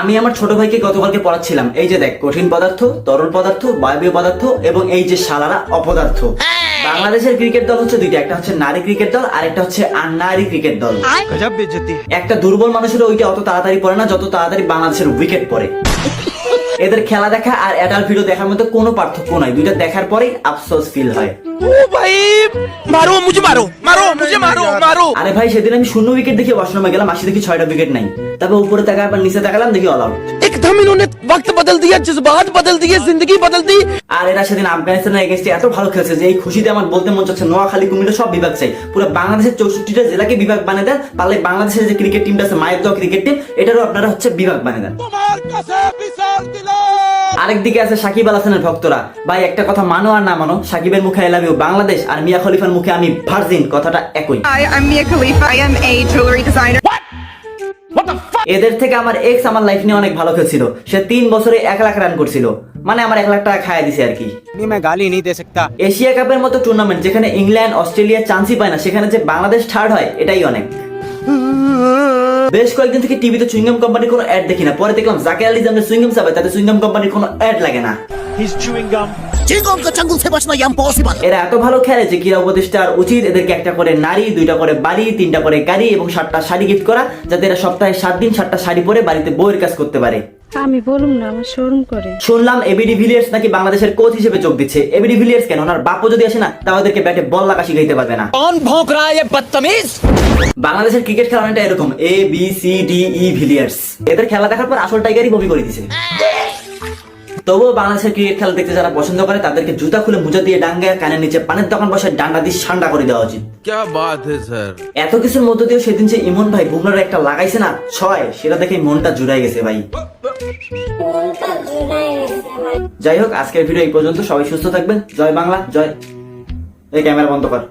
আমি আমার ছোট ভাইকে গতকালকে পড়াচ্ছিলাম, এই যে দেখ, কঠিন পদার্থ, তরল পদার্থ, বায়বীয় পদার্থ এবং এই যে শালারা অপদার্থ। বাংলাদেশের ক্রিকেট দল হচ্ছে দুইটা, একটা হচ্ছে নারী ক্রিকেট দল আর একটা হচ্ছে আননারী ক্রিকেট দল। একটা দুর্বল মানুষের ওইটা অত তাড়াতাড়ি পড়ে না যত তাড়াতাড়ি বাংলাদেশের উইকেট পড়ে। এদের খেলা দেখা আর অ্যাডাল্ট ভিডিও দেখার মধ্যে কোনো পার্থক্য নাই, দুইটা দেখার পরেই আফসোস ফিল হয়। আরে ভাই, সেদিন আমি 0 উইকেট দেখে ওয়াশরুমে গেলাম, আসি দেখি 6টা উইকেট নাই। তারপর উপরে তাকায় আবার নিচে তাকালাম, দেখি অল আউট। एकदम इन्होंने वक्त बदल दिया, जज्बात बदल दिए, जिंदगी बदल दी। আর এরা সেদিন আফগানিস্তানের এগেইনস্টে এত ভালো খেলছে যে এই খুশিতে আমার বলতে মন চাচ্ছে নোয়াখালী, কুমিল্লা সব বিভাগ চাই, পুরো বাংলাদেশের 64টা জেলাকে বিভাগ বানিয়ে দেন। তাহলে বাংলাদেশের যে ক্রিকেট টিমটা আছে, মায়ের দোয়া ক্রিকেট টিম, এটারও আপনারা হচ্ছে বিভাগ বানিয়ে দেন। আরেকদিকে আছে সাকিব আল হাসানের ভক্তরা। ভাই, একটা কথা মানো আর না মানো, সাকিবের মুখে আই লাভ ইউ বাংলাদেশ আর মিয়া খলিফার মুখে আমি ভার্জিন কথাটা একই। Hi, I'm Mia Khalifa. I am a jewelry designer. এদের থেকে আমার এক্স আমার লাইফ নিয়ে অনেক ভালো খেলছিল। সে 3 বছরে 1 লাখ রান করছিল, মানে আমার 1 লাখ টাকা খাইয়া দিছে আর কি। मैं गाली नहीं दे सकता। এশিয়া কাপের মতো টুর্নামেন্ট যেখানে ইংল্যান্ড অস্ট্রেলিয়া চান্সই পায় না, সেখানে যে বাংলাদেশ থার্ড হয় এটাই অনেক। বেশ কয়েকদিন থেকে টিভিতে চুইংগাম কোম্পানির কোনো অ্যাড দেখি না, পরে দেখলাম জাকির আলী যেমন চুইংগাম চাবে তাতে চুইংগাম কোম্পানির কোনো অ্যাড লাগে না। চিংগম কা জঙ্গল সে বাঁচনা ইম্পসিবল। এরা এত ভালো খেলে যে ক্রীড়া উপদেষ্টার উচিত এদেরকে 1টা করে নারী, 2টা করে বাড়ি, 3টা করে গাড়ি এবং 7টা শাড়ি গিফট করা, যাতে এরা সপ্তাহে 7 দিন 7টা শাড়ি পরে বাড়িতে বউয়ের কাজ করতে পারে। আমি বলুম না, আমার শোরুম করে। শুনলাম এবিডি ভিলিয়ার্স নাকি বাংলাদেশের কোচ হিসেবে যোগ দিচ্ছে। এবিডি ভিলিয়ার্স কেন, ওনার বাপও যদি আসে না তাও ওদেরকে ব্যাটে বল লাগা শিখাইতে পারবে না। कौन भौंक रहा है ये बदतमीज? বাংলাদেশের ক্রিকেট খেলা অনেকটা এরকম, A B C D E Villiers. এদের খেলা দেখার পর আসল টাইগারই বমি করে দিছে। তবুও বাংলাদেশের ক্রিকেট খেলা দেখতে যারা পছন্দ করে তাদেরকে জুতা খুলে মোজা দিয়ে ডাঙ্গায় কানের নিচে পানের দোকান বসে ডান্ডা দিয়ে ঠান্ডা করে দেওয়া উচিত। क्या बात है सर। এত কিছুর মধ্য দিয়েও সেদিন যে ইমন ভাই বুমরার একটা লাগাইছে না 6, সেটা দেখে মনটা জুড়াই গেছে ভাই। যাই হোক, আজকের ভিডিও এই পর্যন্ত। সবাই সুস্থ থাকবেন। জয় বাংলা, জয়। এই ক্যামেরা বন্ধ কর।